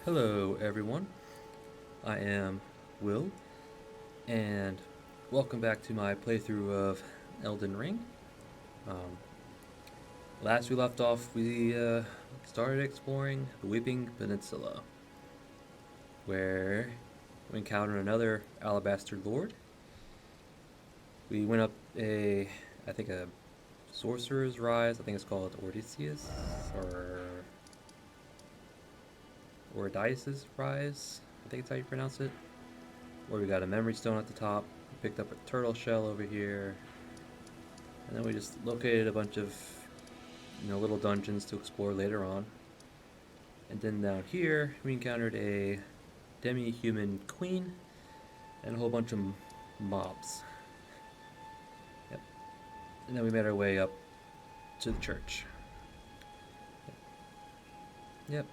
Hello, everyone. I am Will, and welcome back to my playthrough of Elden Ring. Um, Last we left off, we started exploring the Weeping Peninsula, where we encountered another Alabaster Lord. We went up I think a Sorcerer's Rise. I think it's called Odysseus or Odysseus Rise. I think it's how you pronounce it. Where we got a memory stone at the top. We picked up a turtle shell over here, and then we just located a bunch of little dungeons to explore later on. And then down here we encountered a demi-human queen and a whole bunch of mobs. Yep. And then we made our way up to the church. Yep.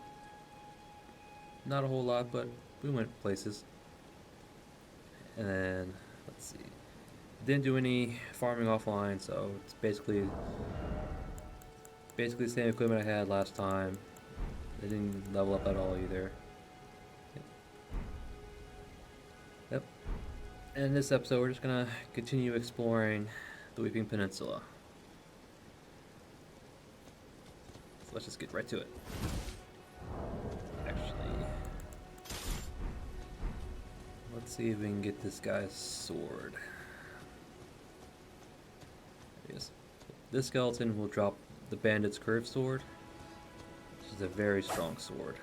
Not a whole lot, but we went places. And then let's see. Didn't do any farming offline, so it's basically the same equipment I had last time. It didn't level up at all either. Yep. And in this episode, we're just gonna continue exploring the Weeping Peninsula. So let's just get right to it. Actually, let's see if we can get this guy's sword. There he is. This skeleton will drop the bandit's curved sword, which is a very strong sword.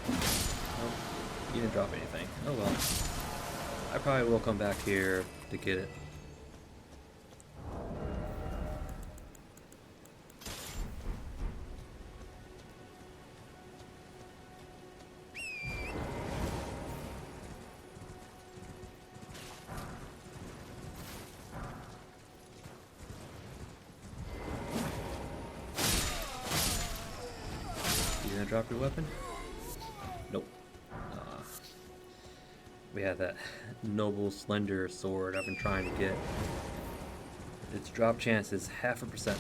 Oh, he didn't drop anything. Oh well. I probably will come back here to get it. You gonna drop your weapon? Nope. We have that noble slender sword I've been trying to get. Its drop chance is 0.5%.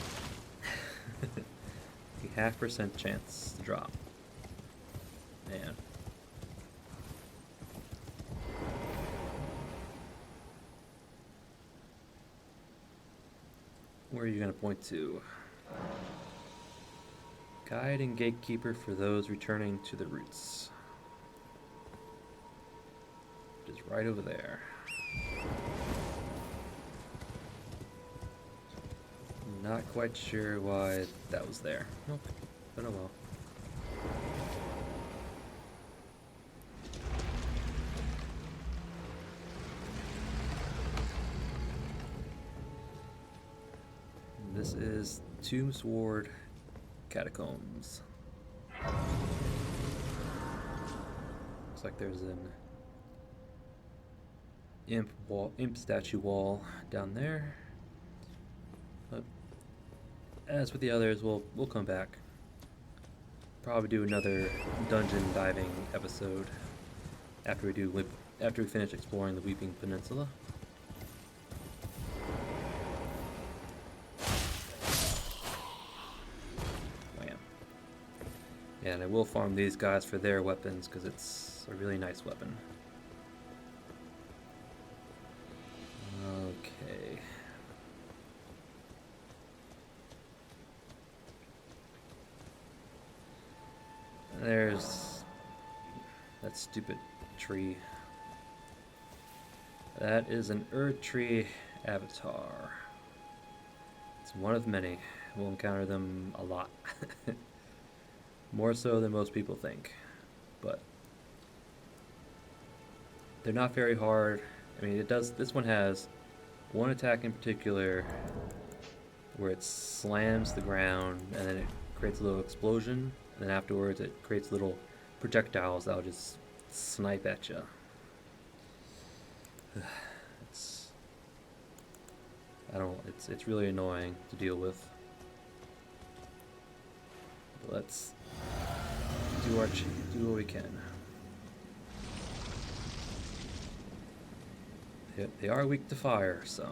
A 0.5% chance to drop. Man. Where are you gonna point to? Guide and gatekeeper for those returning to the roots. It is right over there. Not quite sure why that was there. Nope. But oh well. This is Tomb Sword Catacombs. Looks like there's an imp statue wall down there. But as with the others, we'll come back. Probably do another dungeon diving episode after we finish exploring the Weeping Peninsula. And I will farm these guys for their weapons because it's a really nice weapon. Okay. There's that stupid tree. That is an Erd Tree avatar. It's one of many. We'll encounter them a lot. More so than most people think, but they're not very hard. I mean, this one has one attack in particular where it slams the ground and then it creates a little explosion, and then afterwards it creates little projectiles that'll just snipe at you. It's really annoying to deal with. But let's do what we can. They are weak to fire, so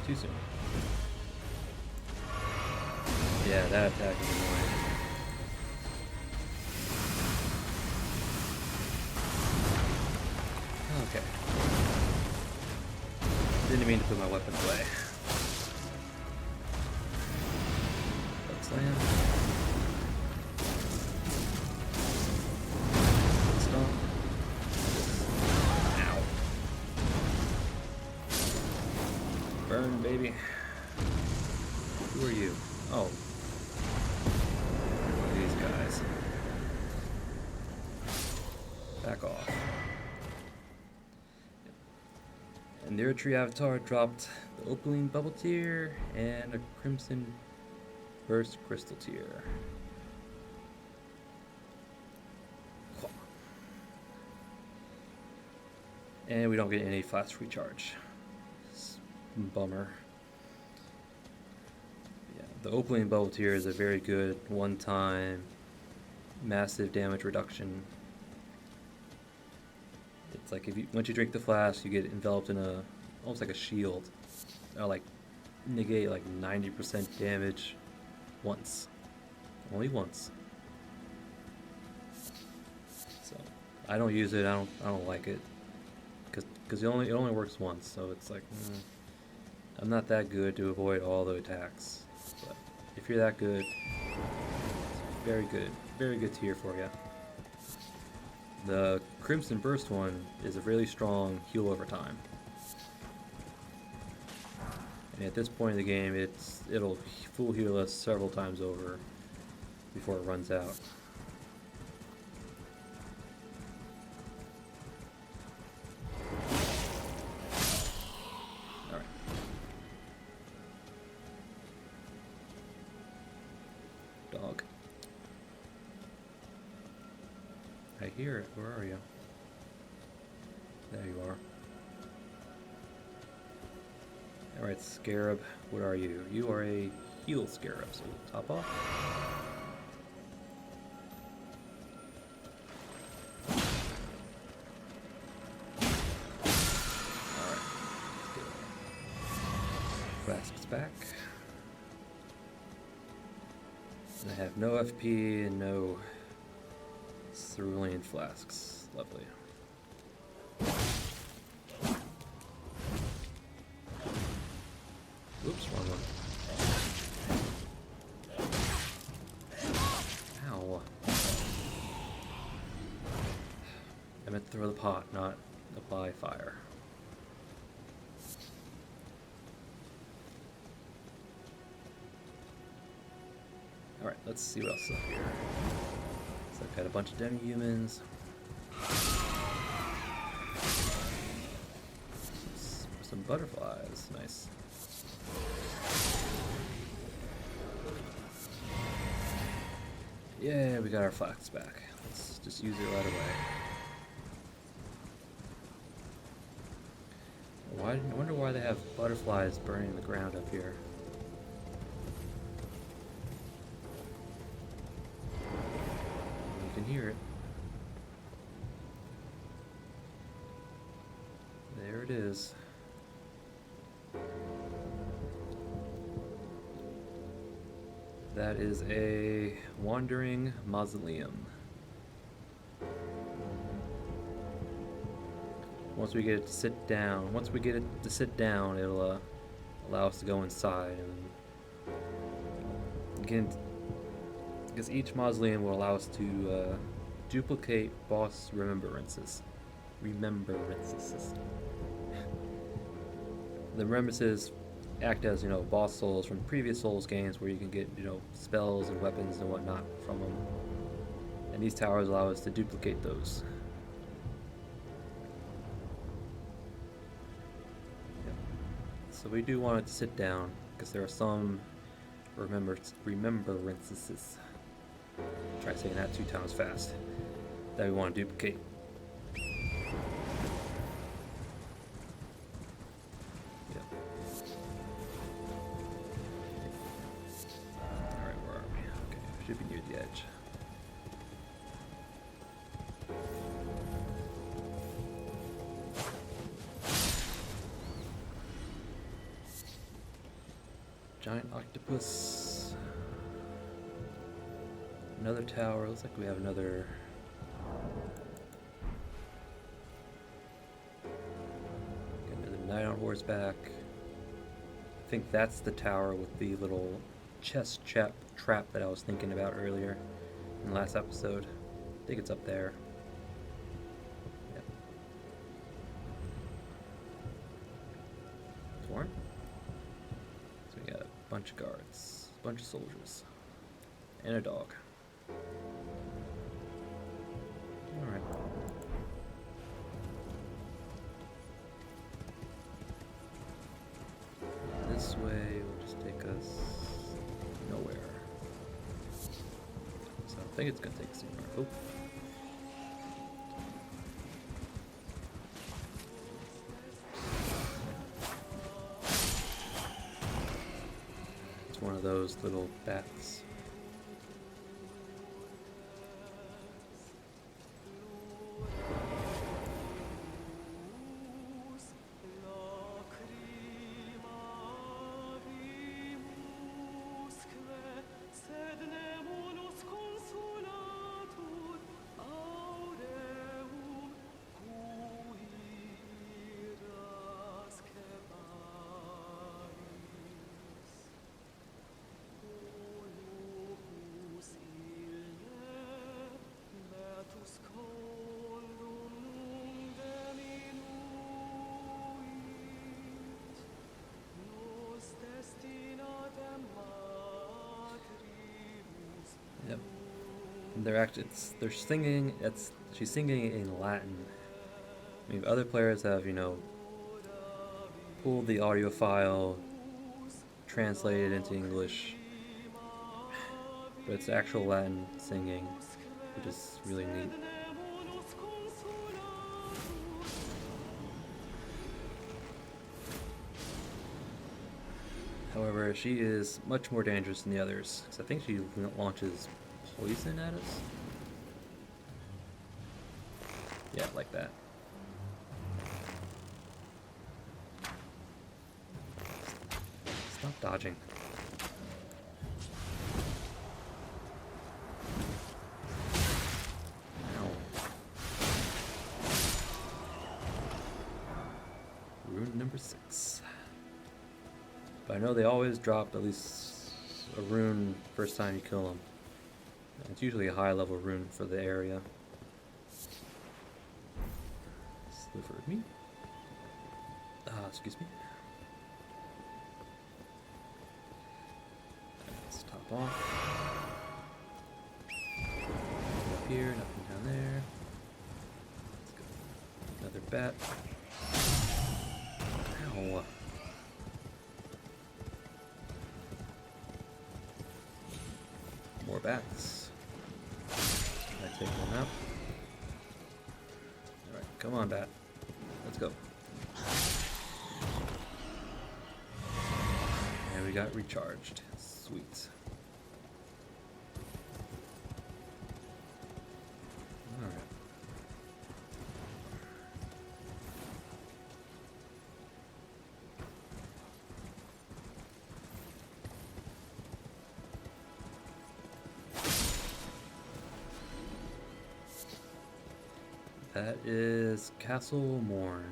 too soon. Yeah, that attack is annoying. Okay. Didn't mean to put my weapon away. Bug slam. Stomp. Ow. Burn, baby. Who are you? Oh. These guys. Back off. And their tree avatar dropped the Opaline Bubble Tier and a Crimson Burst Crystal Tier. And we don't get any flash recharge. Bummer. Yeah, the Opaline Bubble Tier is a very good one-time massive damage reduction. It's like once you drink the flask, you get enveloped in almost like a shield. That'll like negate like 90% damage once, only once. So I don't use it. I don't like it because it only works once. So it's like I'm not that good to avoid all the attacks. But if you're that good, it's very good tier for you. The Crimson Burst one is a really strong heal over time. And at this point in the game, it'll full heal us several times over before it runs out. Alright. Dog. I hear it. Where are you? There you are. Alright, Scarab, what are you? You are a heal Scarab, so top off. Alright, let's get Flasks back. And I have no FP and no cerulean flasks. Lovely. Oops, wrong one. Ow. I meant to throw the pot, not apply fire. Alright, let's see what else is up here. So I've got a bunch of demi-humans. Some butterflies, nice. Yeah, we got our flax back. Let's just use it right away. I wonder why they have butterflies burning the ground up here. You can hear it. There it is. That is a wandering mausoleum. Once we get it to sit down, it'll allow us to go inside. And again, because each mausoleum will allow us to duplicate boss remembrances. The remembrances act as, boss souls from previous Souls games where you can get, spells and weapons and whatnot from them. And these towers allow us to duplicate those. Yep. So we do want it to sit down, because there are some remembrances. Try saying that 2 times fast. That we want to duplicate. Should be near the edge. Giant octopus. Another tower. Looks like we have another. Got another knight on horseback. I think that's the tower with the little chest trap that I was thinking about earlier in the last episode. I think it's up there. Yep. Torn. So we got a bunch of guards, a bunch of soldiers, and a dog. Alright. This way will just take us nowhere. So I think it's gonna take us somewhere. Oh. It's one of those little bats. Yep. And they're singing. She's singing in Latin. I mean, other players have, pulled the audio file, translated into English, but it's actual Latin singing, which is really neat. However, she is much more dangerous than the others, because I think she launches poison at us. Yeah, like that. Stop dodging. Ow. Rune number 6. But I know they always drop at least a rune first time you kill them. It's usually a high level rune for the area. Sliver of me. Excuse me. Let's top off. Nothing up here, nothing down there. Let's go. Another bat. Ow. More bats. I take one out. Alright, come on, bat. Let's go. And we got recharged. Sweet. Alright. That is Castle Morn.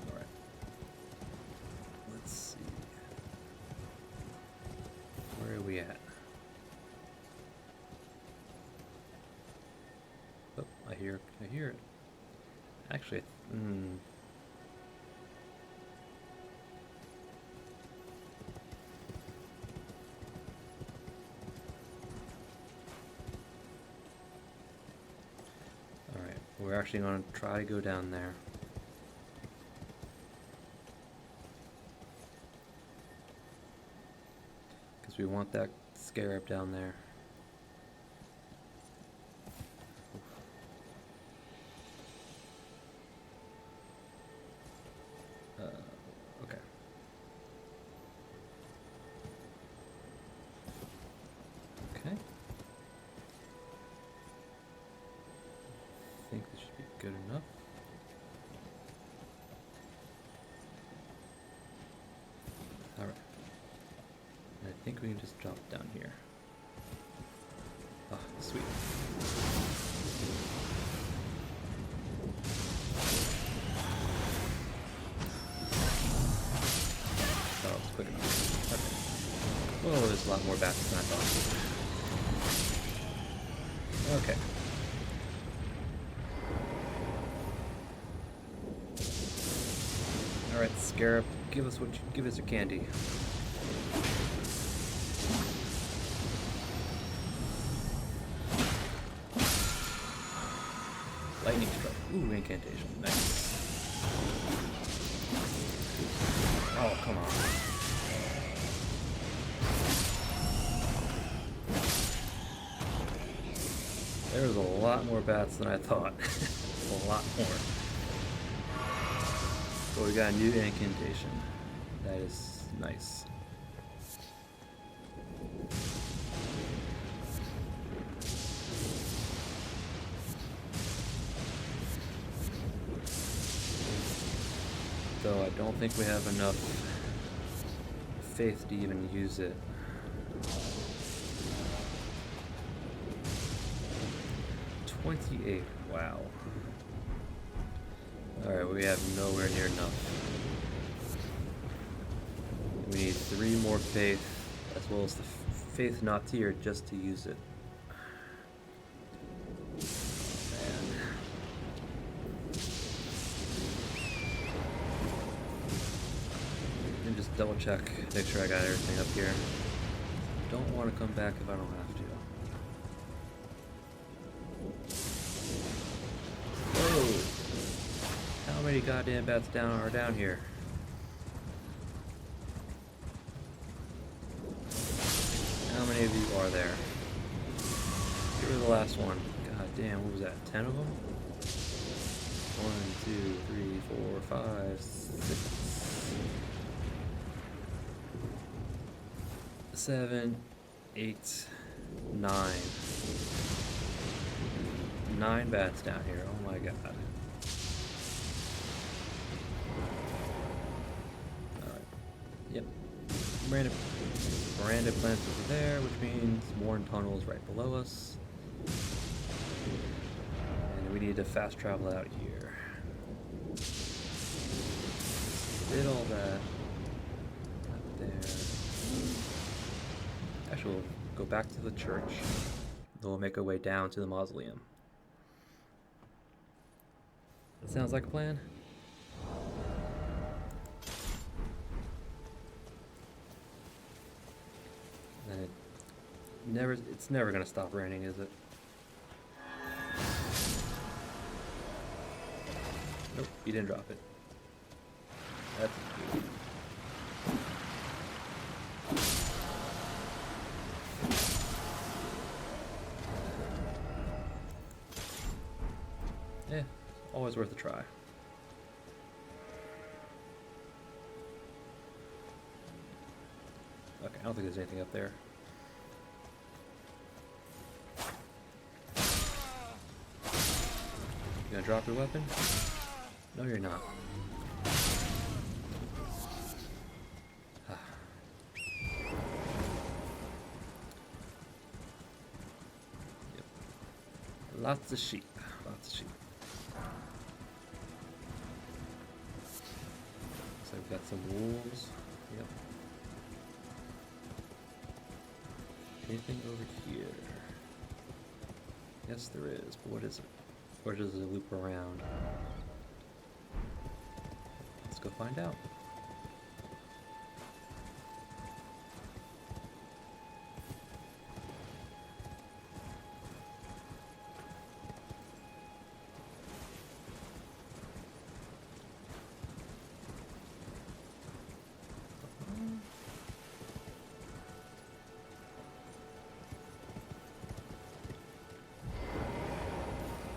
Alright. Let's see. Where are we at? Oh, I hear it. Actually, Alright, we're actually going to try to go down there. Because we want that scarab down there. Okay. good enough. Alright. I think we can just drop down here. Ah, sweet. Oh, it's quick enough. Okay. Oh, there's a lot more bats than I thought. Okay. Alright, Scarab, give us your candy. Lightning strike. Ooh, incantation. Nice. Oh, come on. There's a lot more bats than I thought. A lot more. But we got a new incantation. That is nice. Though I don't think we have enough faith to even use it. $28. Wow. Alright, we have nowhere near enough. We need 3 more faith, as well as the faith not tier, just to use it. Double check, make sure I got everything up here. Don't want to come back if I don't have to. Whoa! How many goddamn bats are down here? How many of you are there? You're the last one. God damn, what was that? 10 of them? 1, 2, 3, 4, 5, 6. 7, 8, 9. 9 bats down here. Oh my god. Alright. Yep. Random plants over there, which means more tunnels right below us. And we need to fast travel out here. Did all that. Up there. Actually, we'll go back to the church. Then we'll make our way down to the mausoleum. That sounds like a plan? And it's never gonna stop raining, is it? Nope, you didn't drop it. That's good. Yeah, always worth a try. Okay, I don't think there's anything up there. You gonna drop your weapon? No, you're not. Yep. Lots of sheep. Lots of sheep. So we've got some wolves. Yep. Anything over here? Yes, there is, but what is it? Or does it loop around? Let's go find out.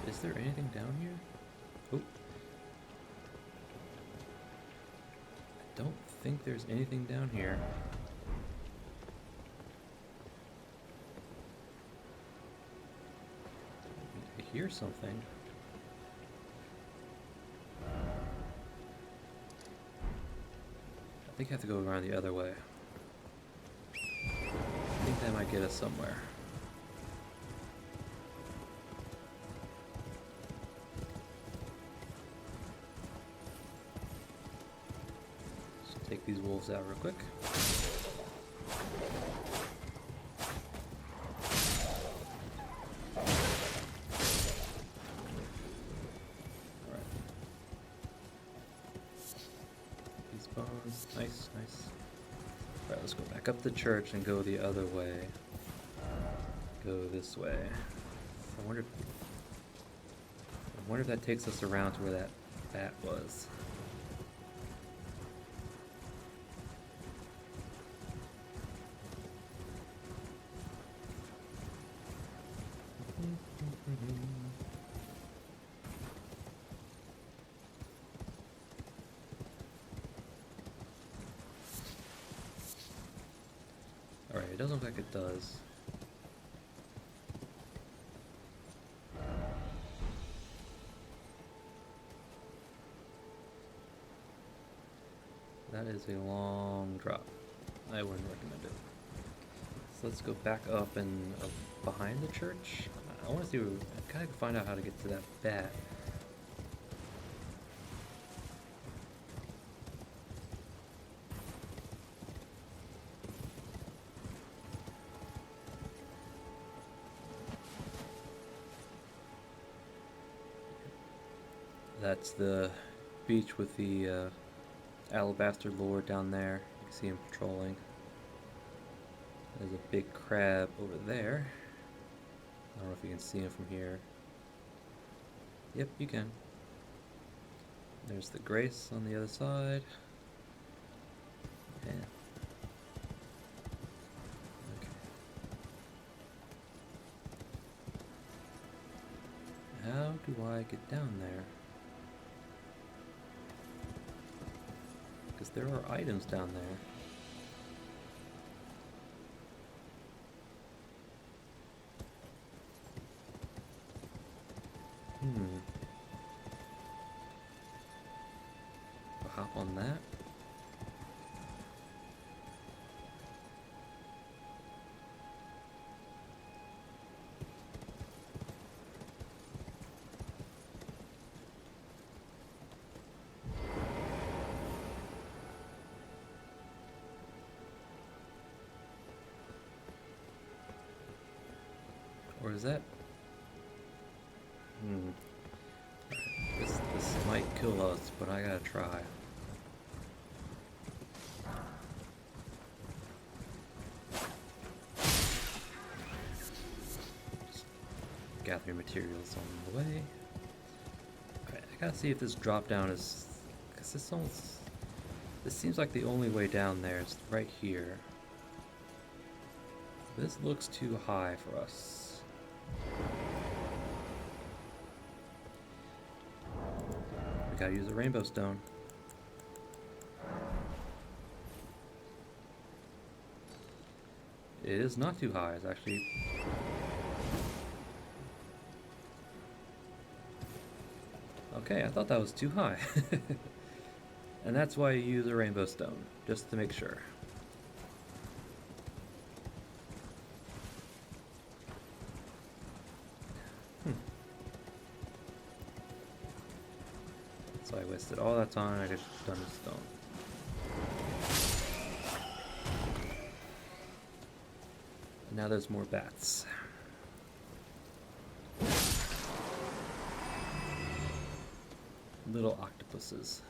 Is there anything down here? Oh. I don't think there's anything down here. I hear something. I think I have to go around the other way. I think that might get us somewhere. Just take these wolves out real quick. Nice, nice. Alright, let's go back up the church and go the other way. Go this way. I wonder if that takes us around to where that bat was. Alright, it doesn't look like it does. That is a long drop. I wouldn't recommend it. So let's go back up and behind the church. I want to see, I kind of find out how to get to that bat. That's the beach with the alabaster lord down there. You can see him patrolling. There's a big crab over there. I don't know if you can see him from here. Yep, you can. There's the Grace on the other side. Yeah. Okay. How do I get down there? Because there are items down there. I'll hop on that. Or is that? This might kill us, but I gotta try. Just gather materials on the way. Okay, I gotta see if this drop down is, because this seems like the only way down there is right here. This looks too high for us. We gotta use a rainbow stone. It is not too high, it's actually... Okay, I thought that was too high. And that's why you use a rainbow stone, just to make sure. So I wasted all that time, I could have done with stone. And now there's more bats. Little octopuses.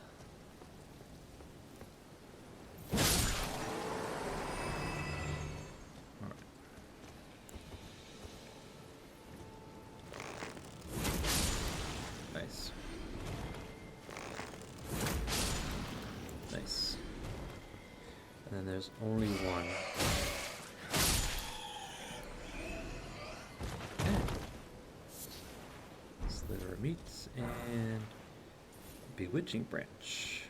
Nice. Nice. And then there's only one. Okay. Sliver of meat and bewitching branch.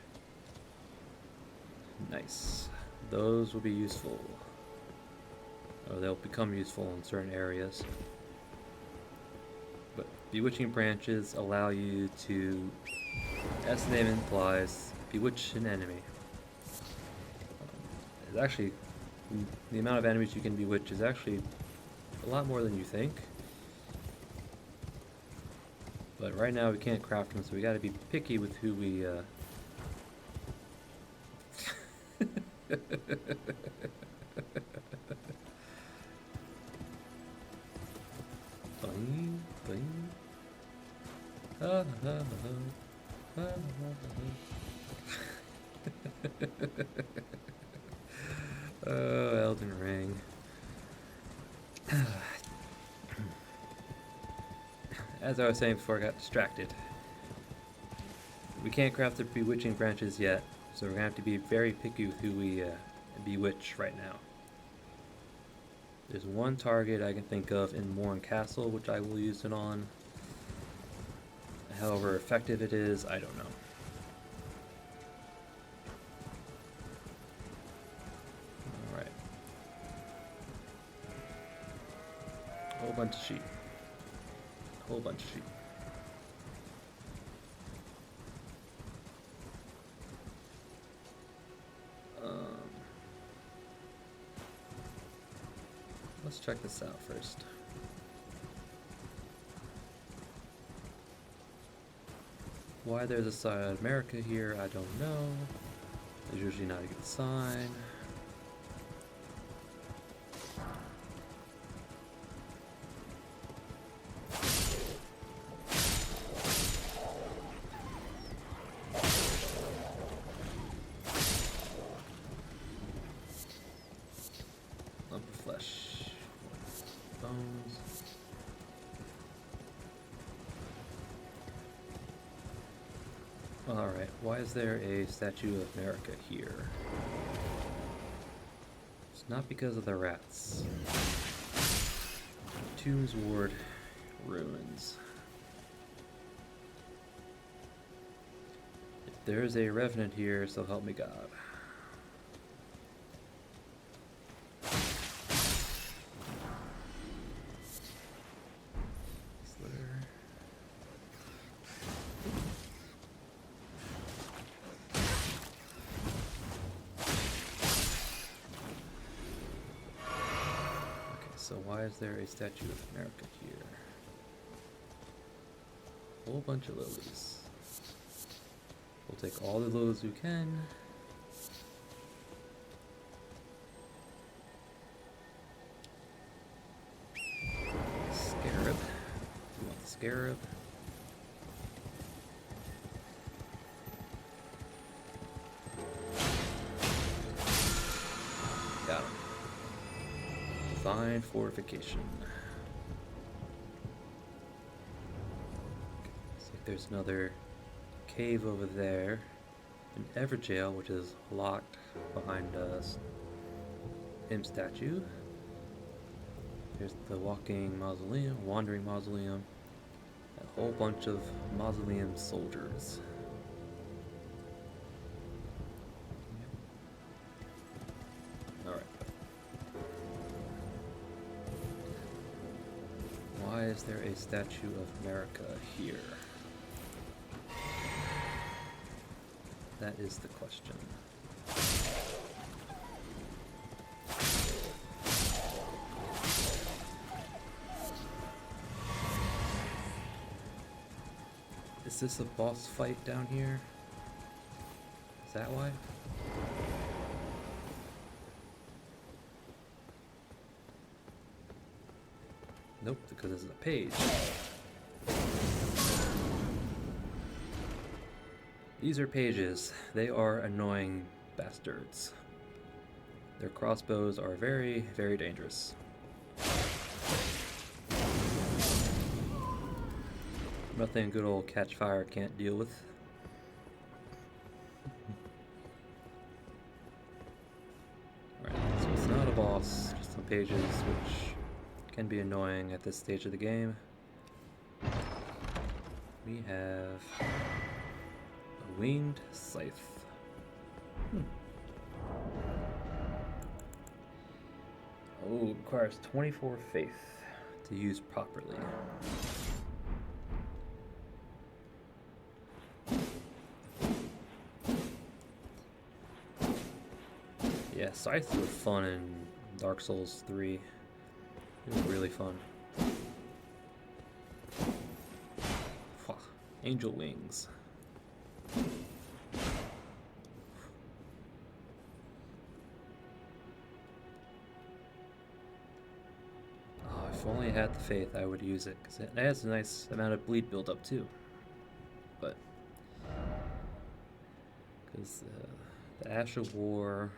Nice. Those will be useful. Or they'll become useful in certain areas. But bewitching branches allow you to, as the name implies, bewitch an enemy. There's actually, the amount of enemies you can bewitch is actually a lot more than you think. But right now we can't craft them, so we gotta be picky with who we, Boing, boing. Ha, ha, ha, ha, ha, ha. Oh, Elden Ring. As I was saying before I got distracted, we can't craft the bewitching branches yet, so we're gonna have to be very picky with who we bewitch right now. There's one target I can think of in Morn Castle, which I will use it on. However effective it is, I don't know. Alright. Whole bunch of sheep. Whole bunch of sheep. Let's check this out first. Why there's a South America here, I don't know. There's usually not a good sign. Lump of flesh. Bones. Alright, why is there a Statue of America here? It's not because of the rats. Tombs Ward ruins. If there's a revenant here, so help me God. So why is there a Statue of America here? Whole bunch of lilies. We'll take all the lilies we can. Scarab. We want the scarab. Got him. Divine fortification. Looks like there's another cave over there. An Everjail, which is locked behind us. Imp statue. There's the walking mausoleum, wandering mausoleum. A whole bunch of mausoleum soldiers. Why is there a Statue of America here? That is the question. Is this a boss fight down here? Is that why? Nope, because this is a page. These are pages. They are annoying bastards. Their crossbows are very, very dangerous. Nothing good old Catchfire can't deal with. Alright, so it's not a boss, just some pages which can be annoying at this stage of the game. We have a winged scythe. Oh, it requires 24 faith to use properly. Yes, Scythes were fun in Dark Souls 3. It was really fun. Angel wings. Oh, if only I had the faith, I would use it, because it has a nice amount of bleed buildup too. But because the Ash of War,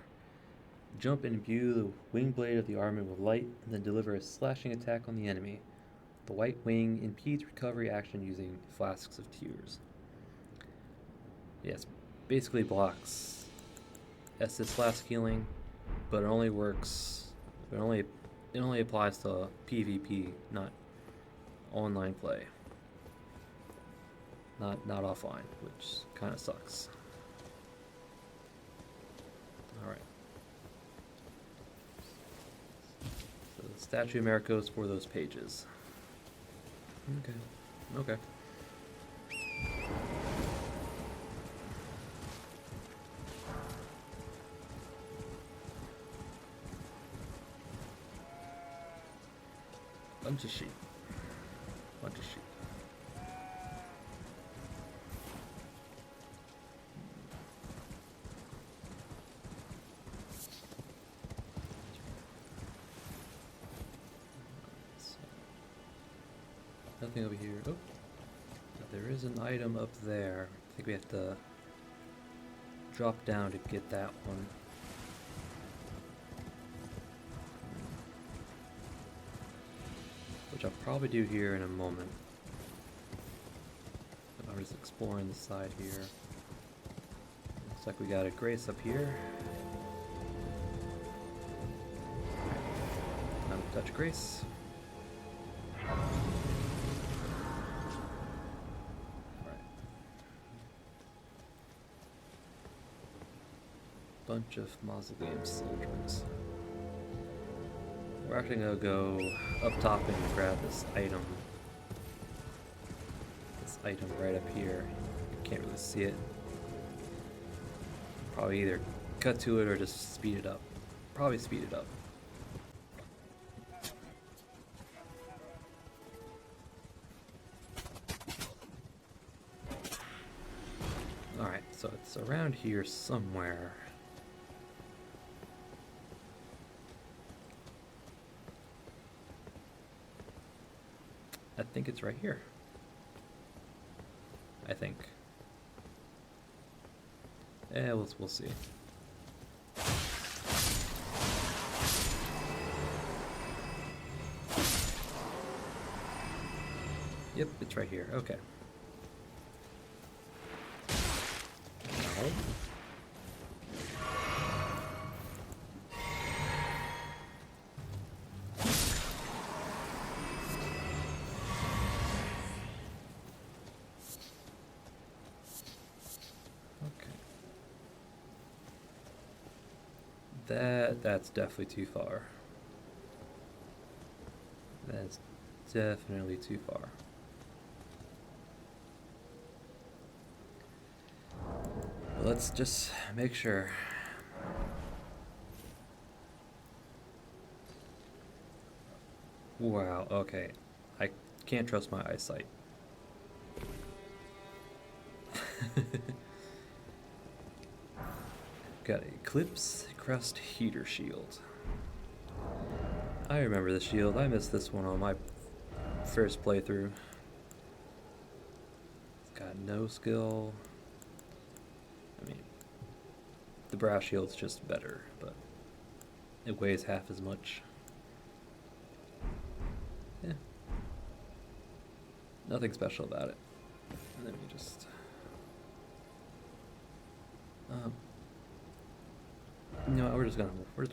jump and imbue the wing blade of the armor with light, and then deliver a slashing attack on the enemy. The white wing impedes recovery action using flasks of tears. Yes, basically blocks Estus flask healing, but it only works. It only applies to PvP, not online play. Not offline, which kind of sucks. All right. So the Statue of Marikos for those pages. Okay. Bunch of sheep. Nothing over here. Oh, there is an item up there. I think we have to drop down to get that one. Which I'll probably do here in a moment. I'm just exploring the side here. Looks like we got a grace up here. Time to touch grace. Bunch of mausoleum soldiers. We're actually gonna go up top and grab this item. This item right up here. Can't really see it. Probably either cut to it or just speed it up. Probably speed it up. Alright, so it's around here somewhere. I think it's right here. I think. Yeah, we'll see. Yep, it's right here. Okay. No. That's definitely too far. That's definitely too far. But let's just make sure. Wow, okay. I can't trust my eyesight. Got Eclipse Crust Heater Shield. I remember the shield. I missed this one on my first playthrough. It's got no skill. I mean, the brass shield's just better, but it weighs half as much. Yeah. Nothing special about it. Let me just... no, we're just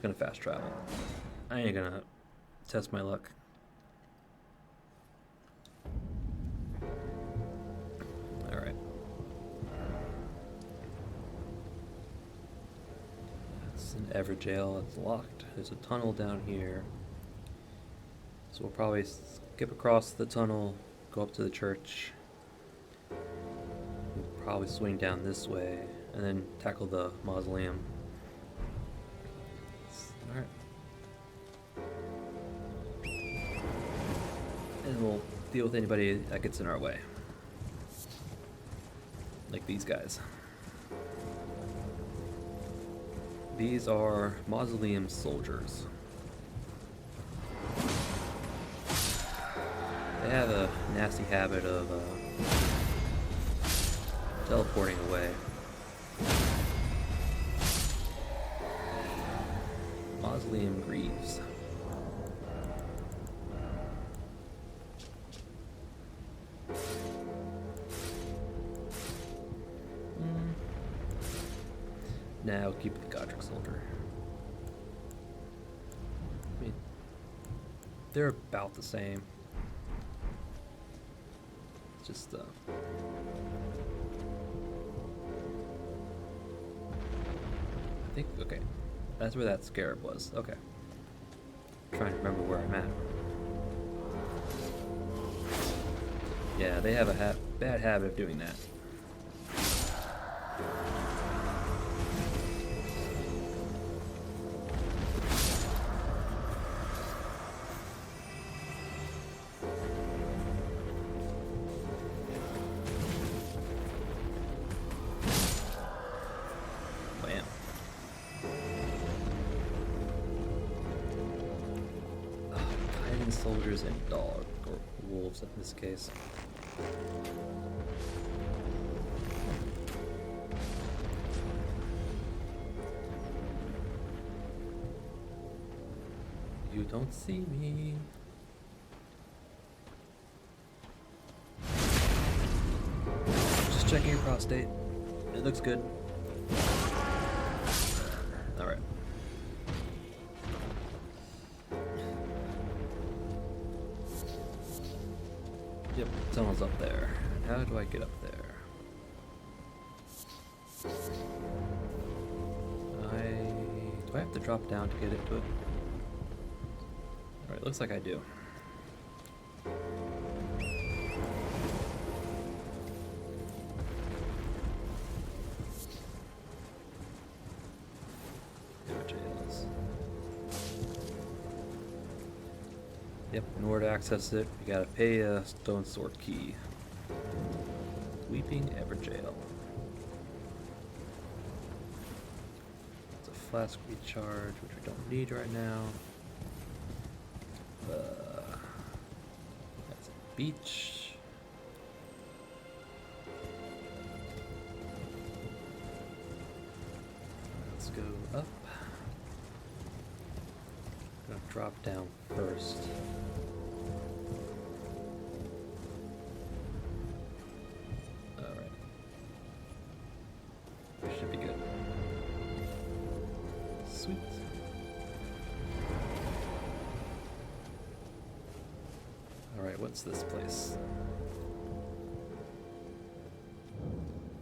gonna fast travel. I ain't gonna test my luck. All right. It's an Everjail. It's locked. There's a tunnel down here, so we'll probably skip across the tunnel, go up to the church. We'll probably swing down this way, and then tackle the mausoleum. we'll deal with anybody that gets in our way. Like these guys. These are mausoleum soldiers. They have a nasty habit of teleporting away. Mausoleum Greaves. Now keep the Godric Soldier. I mean, they're about the same. It's just I think, okay, that's where that scarab was. Okay. I'm trying to remember where I'm at. Yeah, they have a bad habit of doing that. Soldiers and dog, or wolves in this case. You don't see me. Just checking your prostate. It looks good. Alright. Yep, tunnel's up there. How do I get up there? Do I have to drop down to get into it? Alright, looks like I do. Yep, in order to access it, you gotta pay a stone sword key. Weeping Everjail. It's a flask recharge, which we don't need right now. That's a beach. Let's go up. I'm gonna drop down first. Alright. This should be good. Sweet. Alright, what's this place?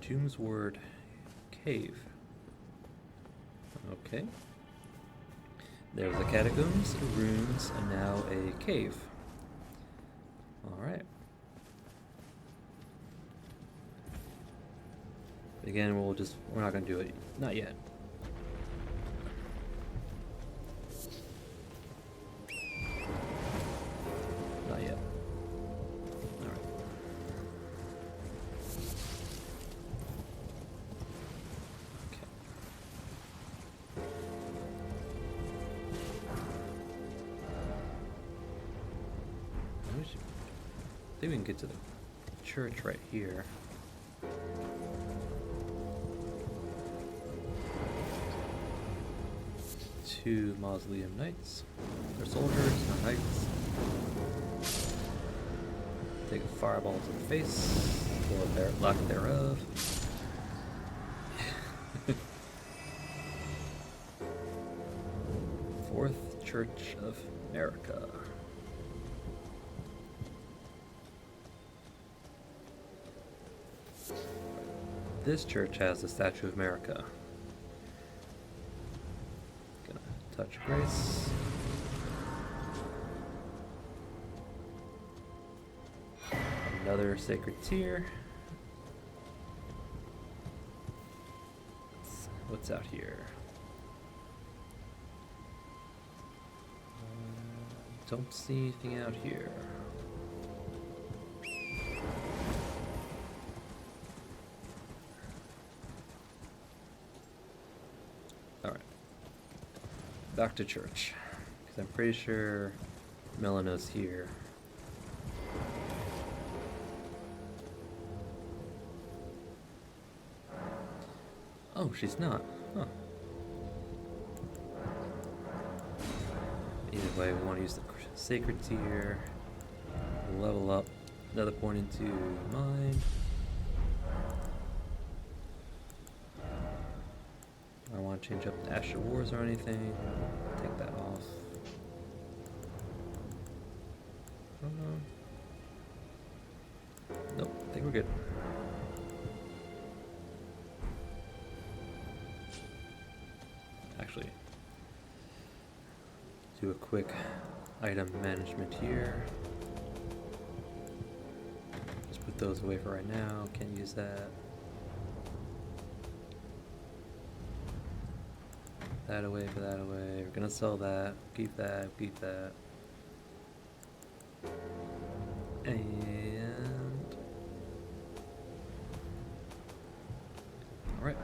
Tombsward Cave. Okay. There's the catacombs, runes, and now a cave. Alright. Again, we're not gonna do it. Not yet. Not yet. Alright. Okay. I think we can get to the church right here. Two mausoleum knights. They're soldiers, not knights. Take a fireball to the face, or their lack thereof. Fourth Church of America. This church has the Statue of America. Gonna touch grace. Another sacred tear. What's out here? Don't see anything out here. back to church. Because I'm pretty sure Melino's here. Oh, she's not. Huh. Either way, we want to use the sacred tier. Level up. Another point into mine. I don't want to change up the Ash of Wars or anything. Take that off. Nope, I think we're good. Actually, do a quick item management here. Just put those away for right now. Can't use that. That away for that away. We're gonna sell that. Keep that. Keep that. And all right,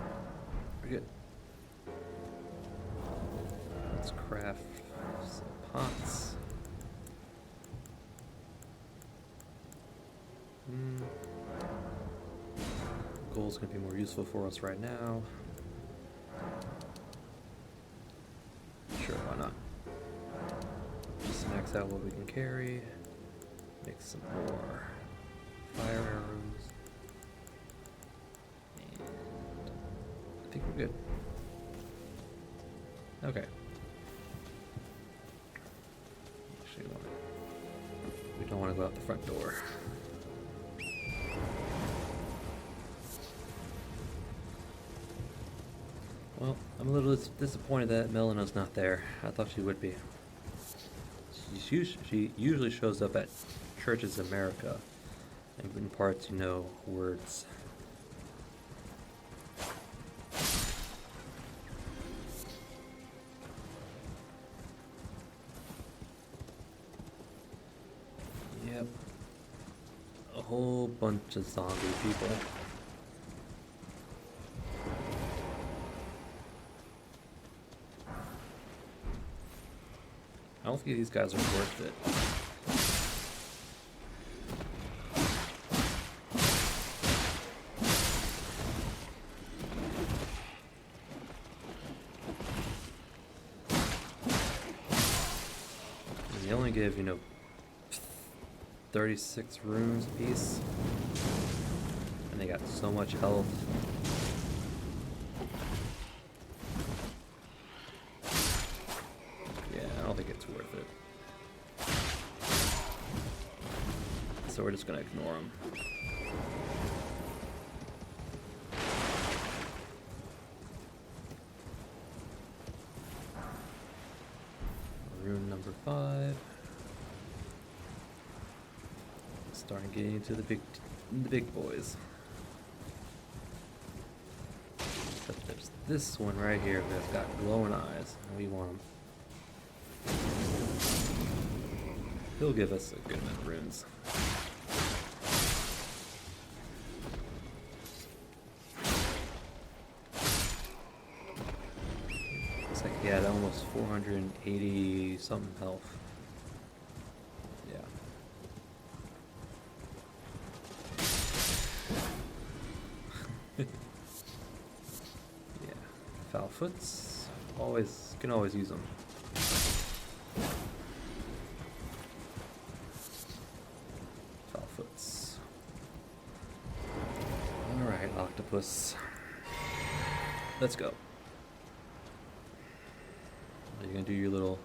we're good. Let's craft some pots. Gold's gonna be more useful for us right now. Sure, why not? Just max out what we can carry. Make some more fire arrows. And I think we're good. Okay. Actually, we don't want to go out the front door. Well, I'm a little disappointed that Melino's not there. I thought she would be. She usually shows up at Churches America, and in parts, you know, words. Yep. A whole bunch of zombie people. I don't think these guys are worth it. And they only give, 36 runes apiece. And they got so much health. So we're just gonna ignore them. Rune number 5. Starting getting into the big boys. But there's this one right here that's got glowing eyes. We want him. He'll give us a good amount of runes. Looks like he had almost 480 something health. Yeah. Yeah. Foul foots. Can always use them. Alright, octopus. Let's go. Are you gonna do your little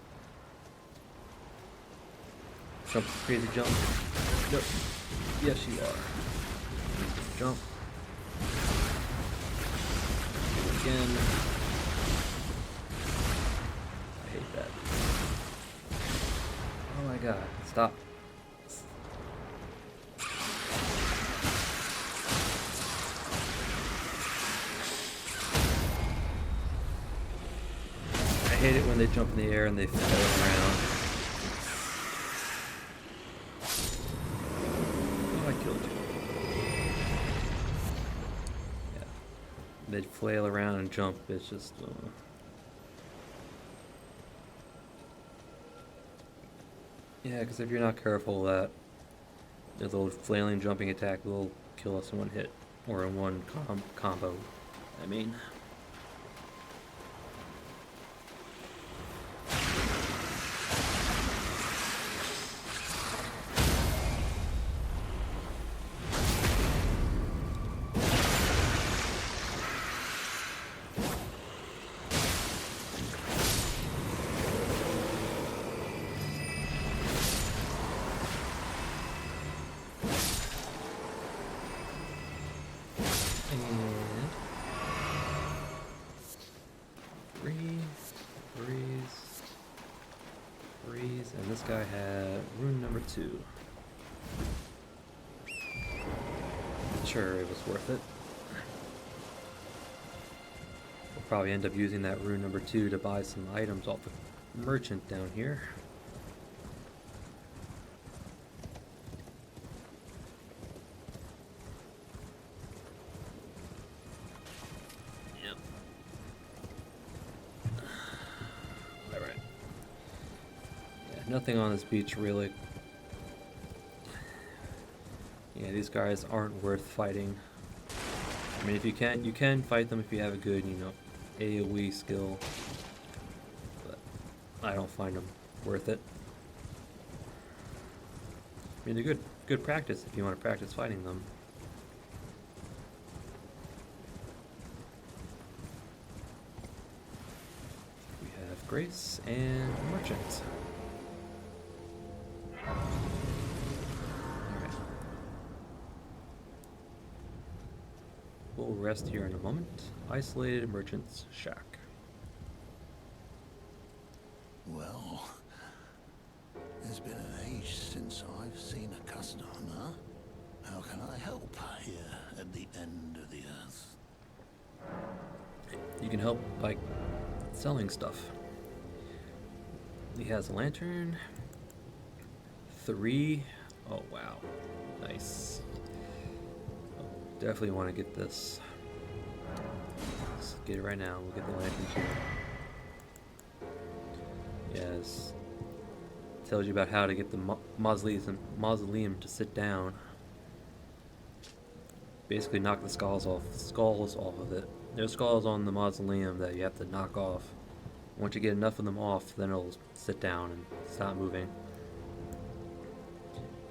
crazy jump? Nope. Yes, you are. Jump. Again. I hate that. Oh my god. Stop. I hate it when they jump in the air and they fly around. Oh, I killed you. Yeah. They flail around and jump. It's just... Yeah, because if you're not careful, that the little flailing jumping attack will kill us in one hit or in one combo. I mean, and freeze, and this guy had rune number 2. Sure, it was worth it. We'll probably end up using that rune number 2 to buy some items off the merchant down here. Yep. Alright. Yeah, nothing on this beach really. Yeah, these guys aren't worth fighting. I mean, if you can fight them if you have a good, AoE skill. But I don't find them worth it. I mean, they're good practice if you want to practice fighting them. We have Grace and Merchant. We'll rest here in a moment. Isolated Merchant's Shack. Well, there's been an age since I've seen a customer. How can I help here at the end of the earth? You can help by selling stuff. He has a lantern. 3. Oh, wow. Nice. Definitely want to get this. Let's get it right now. We'll get the lantern too. Yes. Tells you about how to get the mausoleum to sit down. Basically knock the skulls off of it. There's skulls on the mausoleum that you have to knock off. Once you get enough of them off, then it'll sit down and stop moving.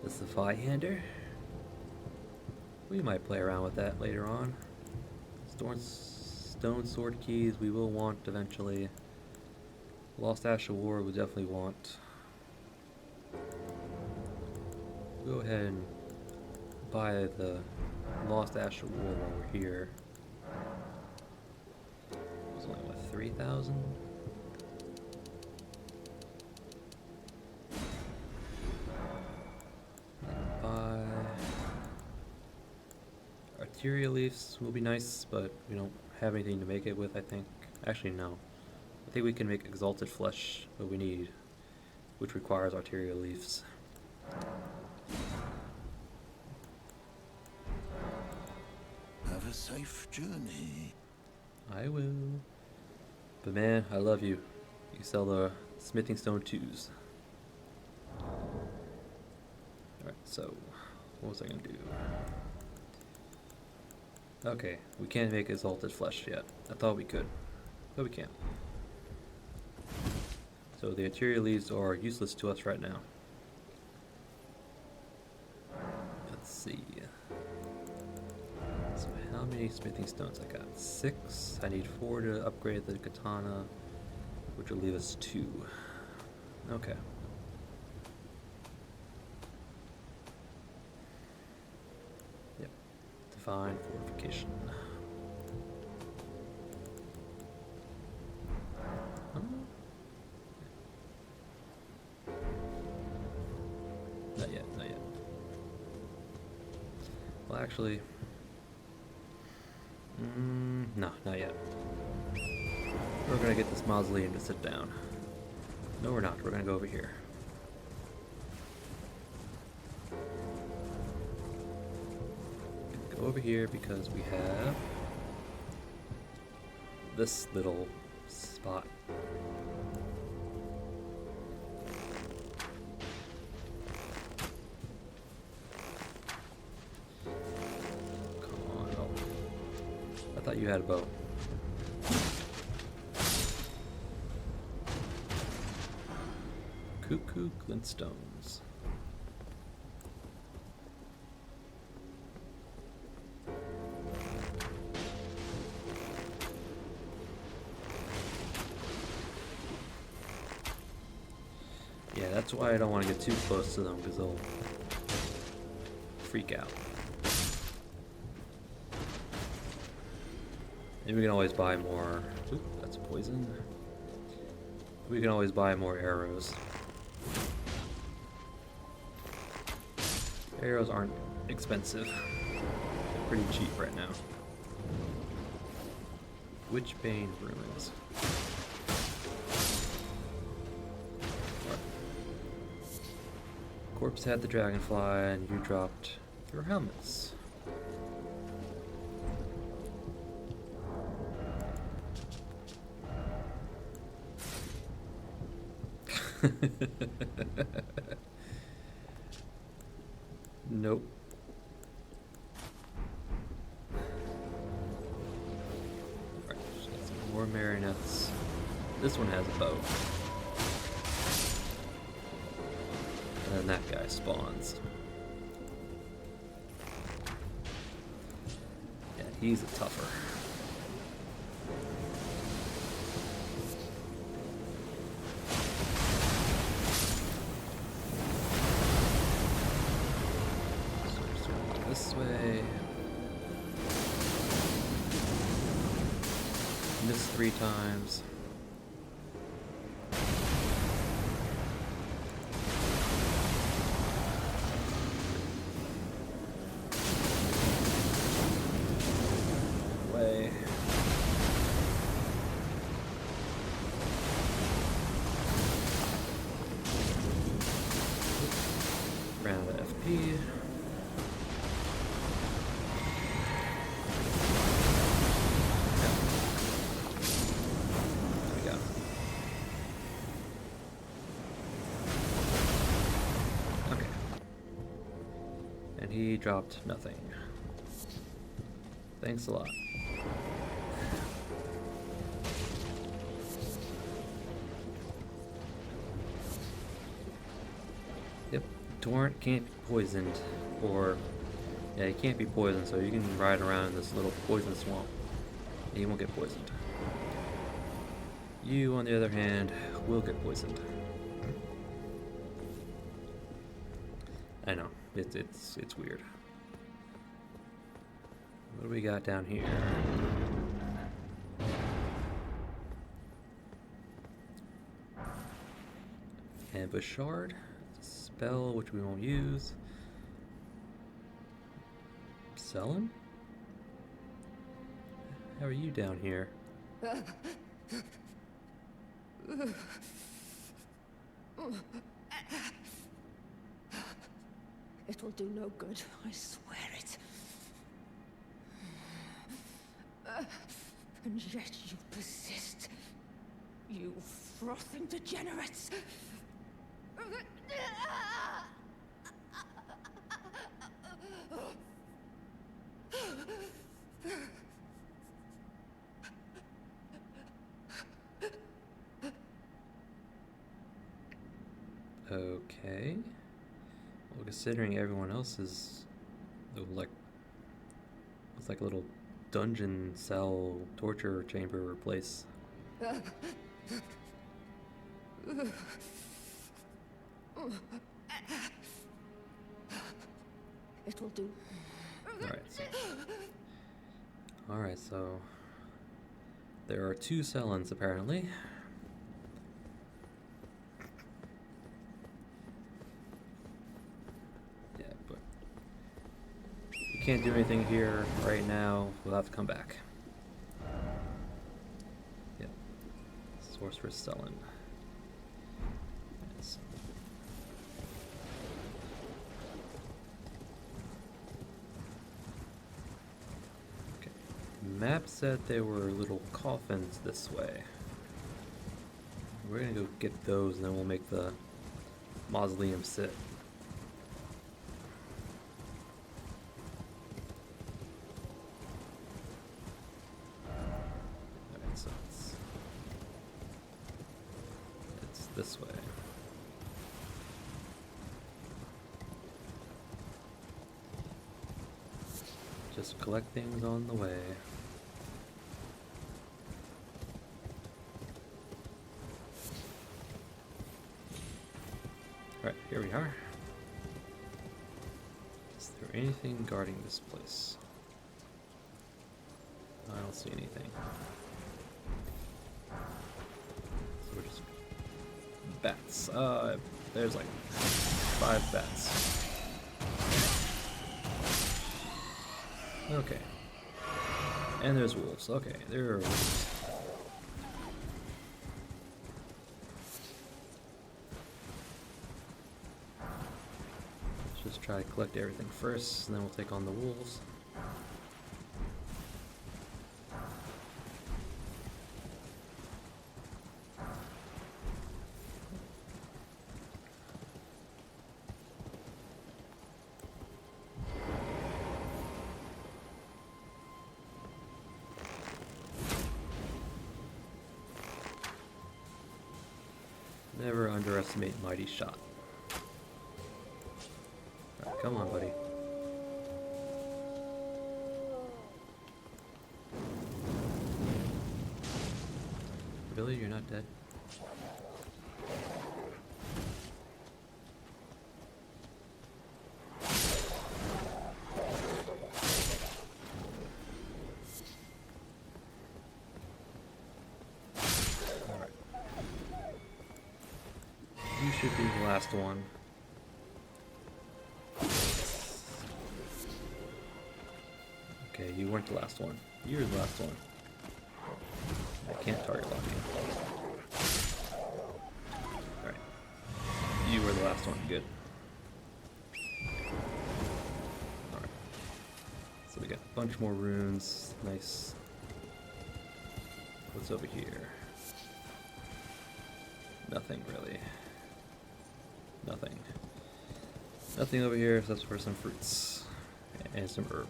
This is the Five-hander. We might play around with that later on. Stone sword keys we will want eventually. Lost Ash of War we definitely want. We'll go ahead and buy the Lost Ash of War while we're here. It was only, what, 3,000? Arteria leaves will be nice, but we don't have anything to make it with, I think. Actually, no. I think we can make Exalted Flesh, what we need, which requires Arteria leaves. Have a safe journey. I will. But man, I love you. You can sell the Smithing Stone 2s. Alright, so, what was I gonna do? Okay, we can't make Exalted Flesh yet. I thought we could, but we can't. So the Arteria leaves are useless to us right now. Let's see. So how many smithing stones I got? 6. I need 4 to upgrade the katana, which will leave us 2. Okay. Yep. Divine fortification. Not yet, not yet. Well, actually, no, not yet. We're gonna get this mausoleum to sit down. No, we're not. We're gonna go over here. Go over here because we have this little spot. thought you had a bow. Cuckoo glintstones. Yeah, that's why I don't want to get too close to them, because they'll freak out. And we can always buy more. Oop, that's poison. We can always buy more arrows. Arrows aren't expensive. They're pretty cheap right now. Witchbane ruins. Corpse had the dragonfly, and you dropped your helmets. Nope. Alright, just got some more marionettes. This one has a bow. And then that guy spawns. Yeah, he's a tougher. This way. Missed 3 times. Way. Ran out of FP. He dropped nothing. Thanks a lot. Yep, Torrent can't be poisoned, or yeah, he can't be poisoned, so you can ride around in this little poison swamp. He won't get poisoned. You, on the other hand, will get poisoned. I know. It's weird. What do we got down here? Ambush shard, spell which we won't use. Selling? How are you down here? It will do no good, I swear it. And yet you persist. You frothing degenerates. Okay. Well, considering everyone else is like, it's like a little dungeon cell, torture chamber place. It will do. Alright, so there are 2 Sellons apparently. Yeah, but we can't do anything here right now. We'll have to come back. Yep. Sorceress Cellon. Yes. Map said there were little coffins this way. We're gonna go get those and then we'll make the mausoleum sit. Just collect things on the way. Alright, here we are. Is there anything guarding this place? I don't see anything. So we're just... Bats. There's like 5 bats. Okay. And there's wolves. Okay, there are wolves. Let's just try to collect everything first, and then we'll take on the wolves. Never underestimate mighty shot. Alright, come on, buddy. Really? You're not dead? You should be the last one. Okay, you weren't the last one. You're the last one. I can't target lock you. Alright. You were the last one. Good. Alright. So we got a bunch more runes. Nice. What's over here? Nothing really. Nothing. Nothing over here except for some fruits and some herb.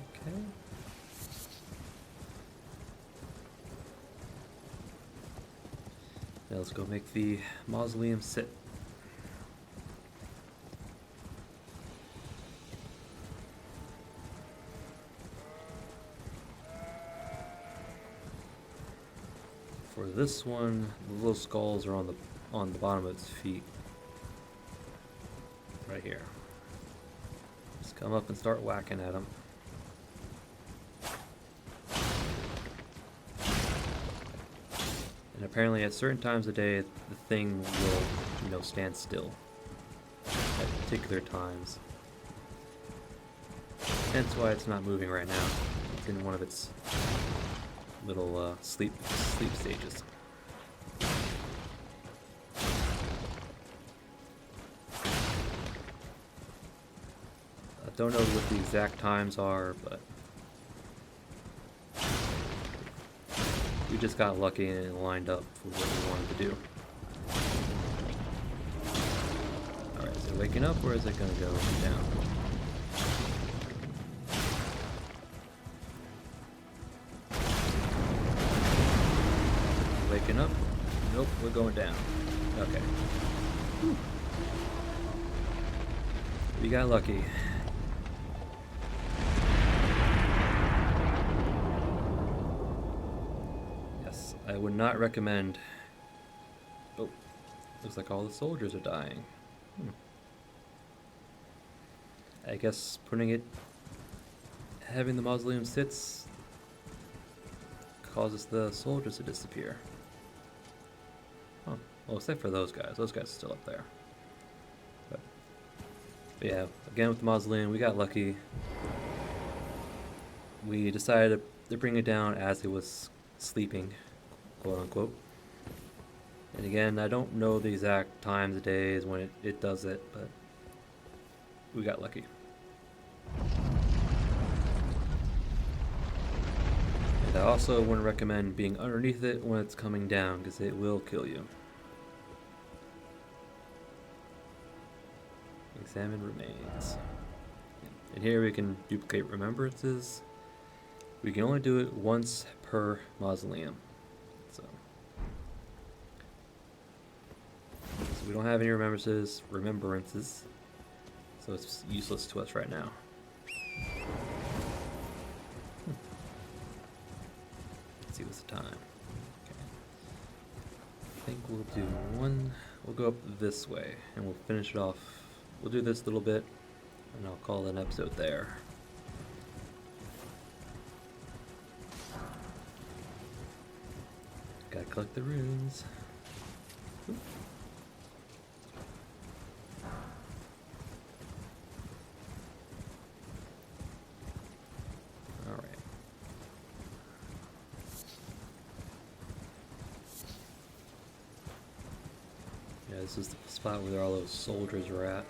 Okay. Now let's go make the mausoleum sit. For this one, the little skulls are on the bottom of its feet. Right here. Just come up and start whacking at them. And apparently at certain times of day, the thing will, stand still. At particular times. Hence why it's not moving right now. It's in one of its little sleep stages. I don't know what the exact times are, but we just got lucky and it lined up for what we wanted to do. Alright, is it waking up or is it gonna go down? Waking up? Nope, we're going down. Okay. Whew. We got lucky. Yes, I would not recommend... Oh, looks like all the soldiers are dying. I guess having the mausoleum sits causes the soldiers to disappear. Oh, well, except for those guys. Those guys are still up there. But yeah, again with the mausoleum, we got lucky. We decided to bring it down as it was sleeping, quote unquote. And again, I don't know the exact times of days when it does it, but we got lucky. And I also wouldn't recommend being underneath it when it's coming down, because it will kill you. Examine remains. And here we can duplicate remembrances. We can only do it once per mausoleum. So we don't have any remembrances. So it's useless to us right now. Let's see what's the time. Okay. I think we'll do one. We'll go up this way and we'll finish it off. We'll do this little bit and I'll call it an episode there. Gotta collect the runes. Oop. Alright. Yeah, this is the spot where all those soldiers were at.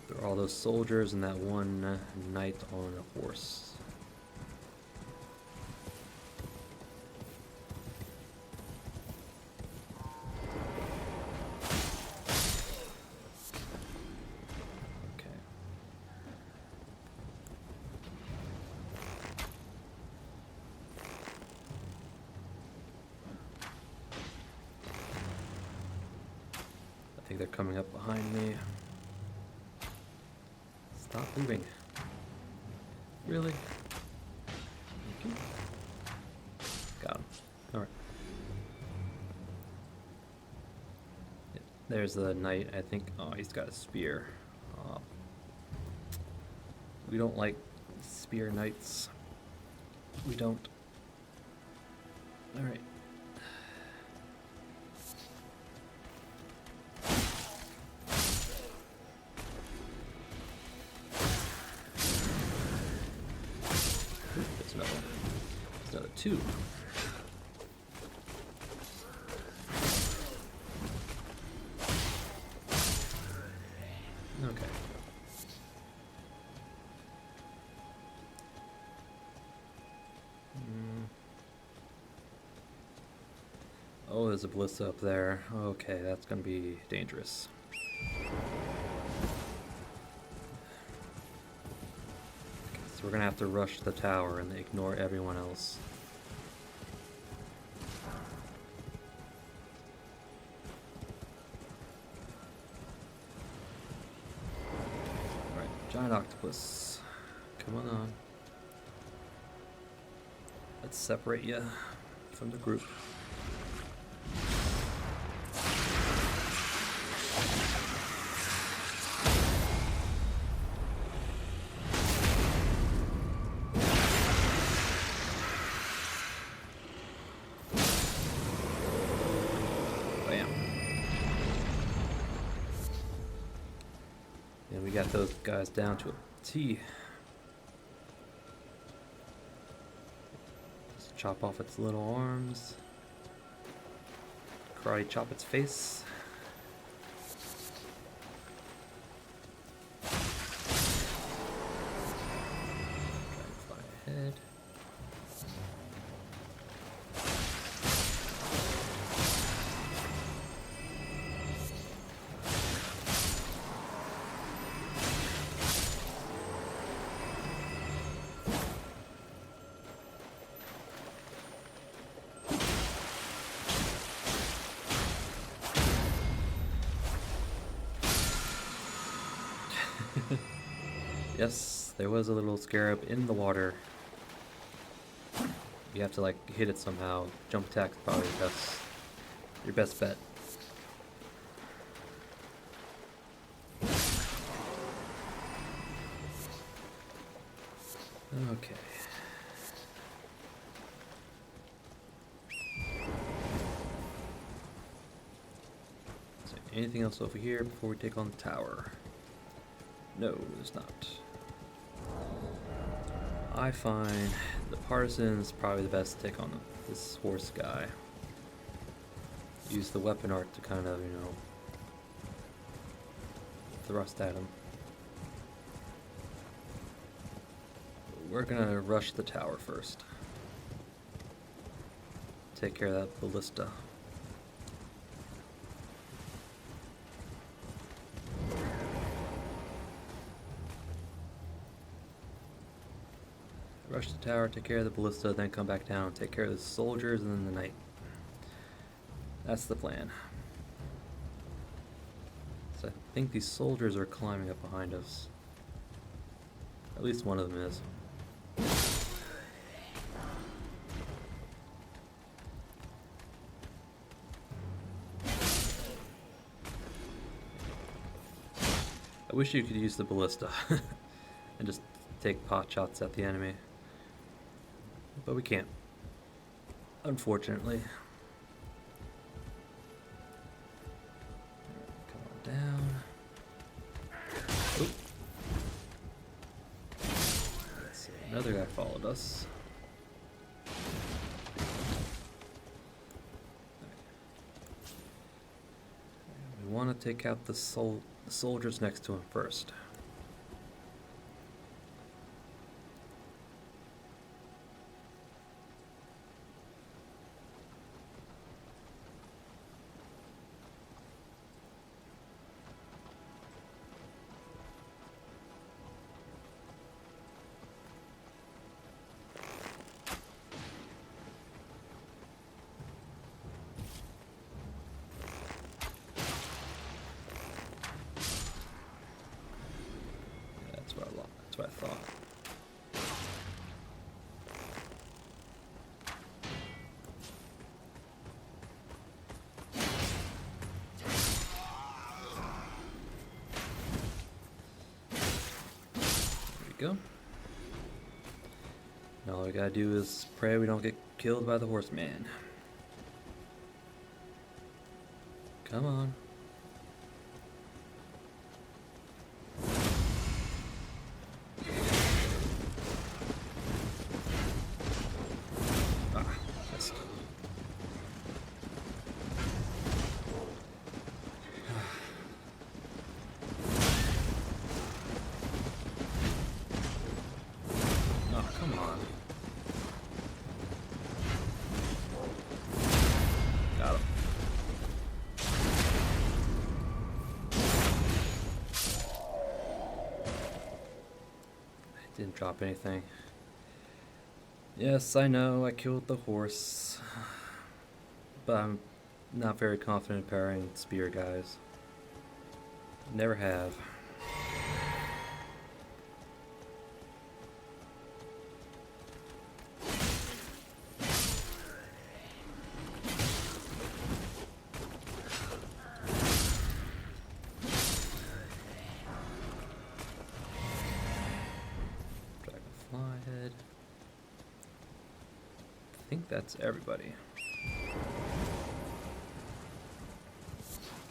There are all those soldiers and that one knight on a horse. I think they're coming up behind me. Stop moving. Really? Thank you. Got him. Alright. Yeah, there's the knight, I think. Oh, he's got a spear. We don't like spear knights. We don't. Alright. There's another one. There's another two. Okay. Oh, there's a ballista up there. Okay, that's gonna be dangerous. So we're gonna have to rush the tower and ignore everyone else. Alright, giant octopus. Come on. Let's separate you from the group. And we got those guys down to a T. Just chop off its little arms. Karate chop its face. Try and fly ahead. Yes, there was a little scarab in the water. You have to like hit it somehow. Jump attack's probably your best bet. Okay. Is there anything else over here before we take on the tower? No, there's not. I find the partisan is probably the best to take on this horse guy. Use the weapon art to kind of, thrust at him. We're gonna rush the tower first. Take care of that ballista. Rush the tower, take care of the ballista, then come back down, take care of the soldiers and then the knight. That's the plan. So I think these soldiers are climbing up behind us. At least one of them is. I wish you could use the ballista and just take pot shots at the enemy. But we can't. Unfortunately. Come on down. Oop. Let's see, another guy followed us. We want to take out the soldiers next to him first. That's what I thought. There we go. Now all we gotta do is pray we don't get killed by the horseman. Come on. Didn't drop anything. Yes, I know, I killed the horse. But I'm not very confident in parrying spear guys. Never have. Head. I think that's everybody.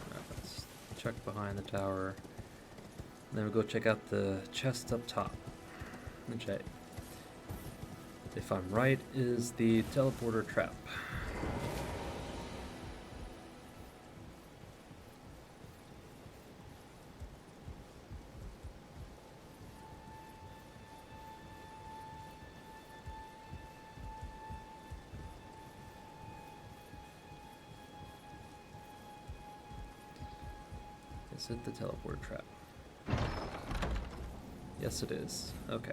Alright, let's check behind the tower. And then we'll go check out the chest up top. Which if I'm right, is the teleporter trap. Is it the teleporter trap? Yes, it is. Okay.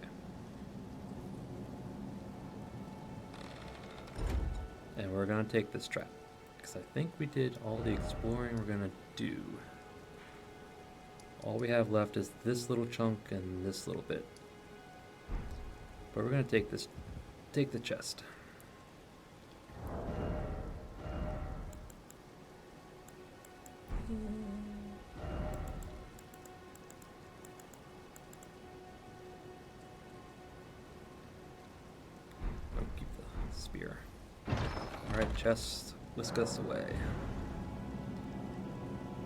And we're gonna take this trap. Because I think we did all the exploring we're gonna do. All we have left is this little chunk and this little bit. But we're gonna take the chest. Keep the spear. Alright, chest, whisk us away.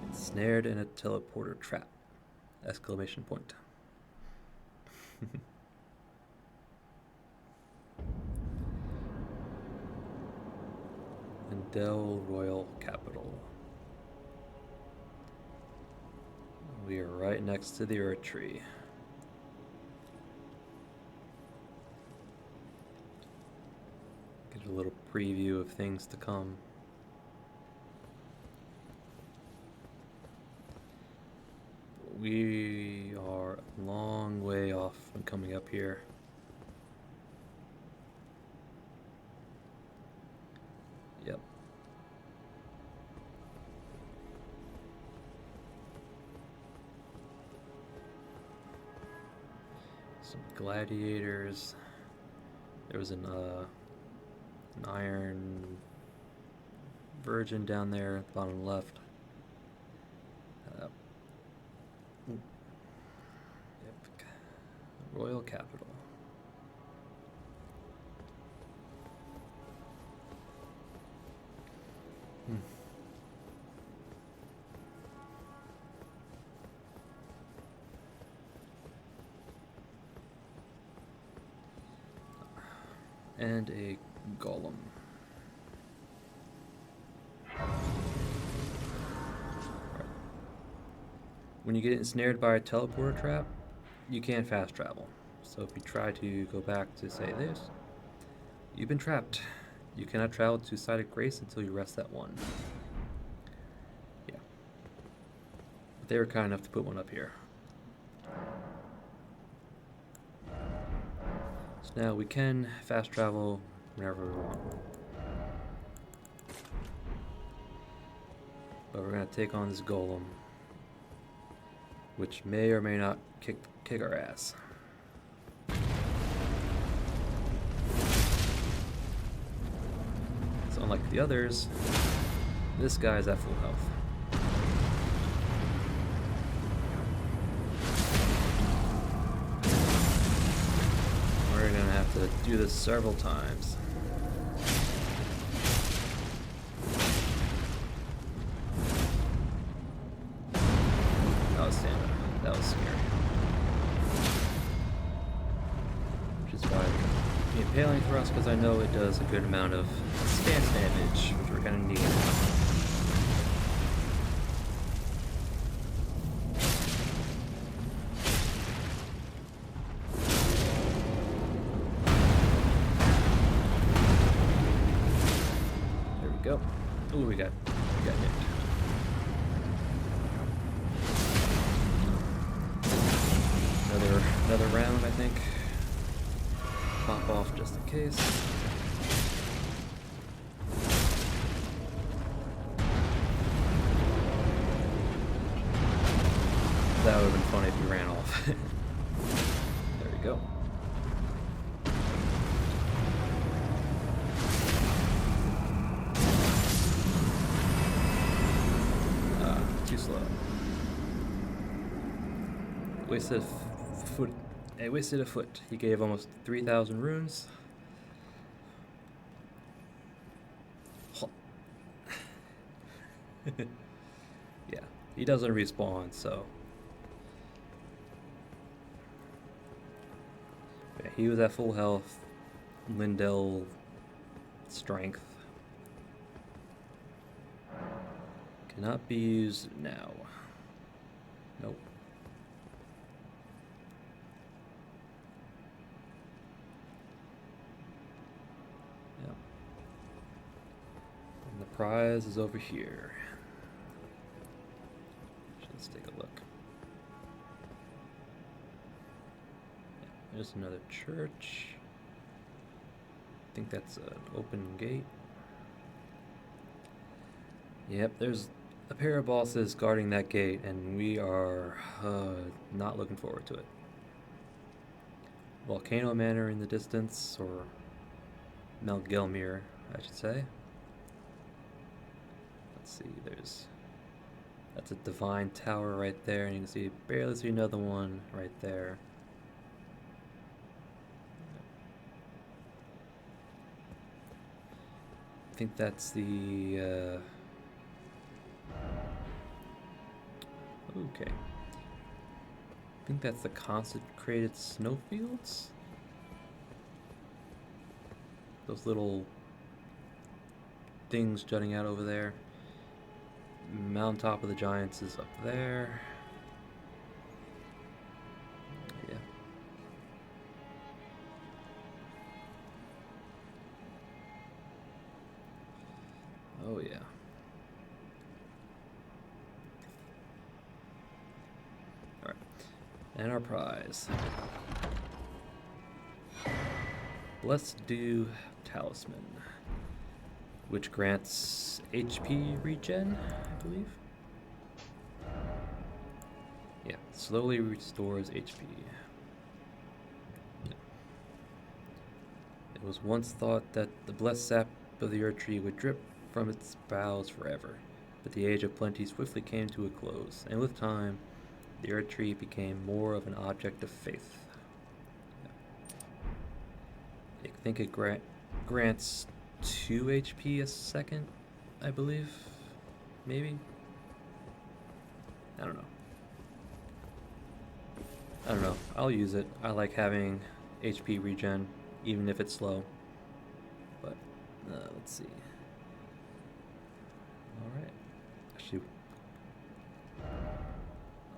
It's snared in a teleporter trap. Exclamation point. Endel Royal Capital. We are right next to the Earth Tree. Get a little preview of things to come. We are a long way off from coming up here. Yep. Some gladiators. There was an iron virgin down there at the bottom left. Yep. Royal capital. And a golem. Right. When you get ensnared by a teleporter trap, you can't fast travel. So if you try to go back to say this, you've been trapped. You cannot travel to Site of Grace until you rest that one. Yeah. But they were kind enough to put one up here. So now we can fast travel whenever we want. But we're going to take on this golem, which may or may not kick our ass. So unlike the others, this guy's at full health. We're gonna have to do this several times. That was stamina. That was scary. Which is why the impaling thrust, because I know it does a good amount of stance damage, which we're gonna need. There we go. Ooh, we got nicked. Another round, I think. Pop off just in case. That would have been funny if you ran off. There we go. Too slow. Wasted foot. I wasted a foot. He gave almost 3,000 runes. Yeah, he doesn't respawn, so. Yeah, he was at full health. Lindell strength. Cannot be used now. Nope. Yep. And the prize is over here. Let's take a look. Yeah, there's another church. I think that's an open gate. Yep, there's a pair of bosses guarding that gate, and we are not looking forward to it. Volcano Manor in the distance, or Mount Gelmir, I should say. Let's see, that's a divine tower right there, and you can barely see another one right there. I think that's the okay. I think that's the consecrated snowfields. Those little things jutting out over there. Mountaintop of the Giants is up there. Yeah. Oh yeah. Alright. And our prize. Blessed Dew Talisman, which grants HP regen, I believe. Yeah, slowly restores HP. It was once thought that the blessed sap of the earth tree would drip from its boughs forever, but the age of plenty swiftly came to a close, and with time, the earth tree became more of an object of faith. I think it grants 2 HP a second, I believe. Maybe? I don't know. I don't know. I'll use it. I like having HP regen, even if it's slow. But, let's see. Alright. Actually.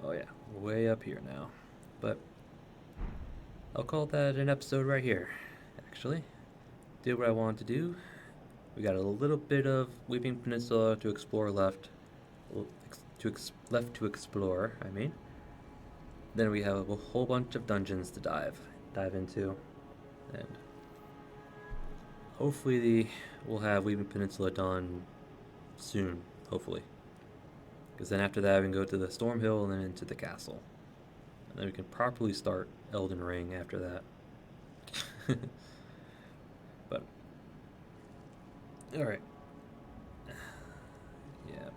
Oh yeah, way up here now. But, I'll call that an episode right here, actually. Did what I wanted to do. We got a little bit of Weeping Peninsula to explore left. Left to explore, I mean. Then we have a whole bunch of dungeons to dive into, and hopefully we'll have Weeping Peninsula done soon. Hopefully, because then after that we can go to the Storm Hill and then into the castle, and then we can properly start Elden Ring after that. But all right, yeah.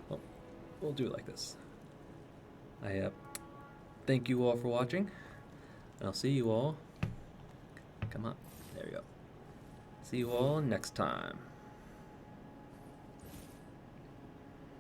Well, we'll do it like this. I thank you all for watching, and I'll see you all. Come on, there we go. See you all next time.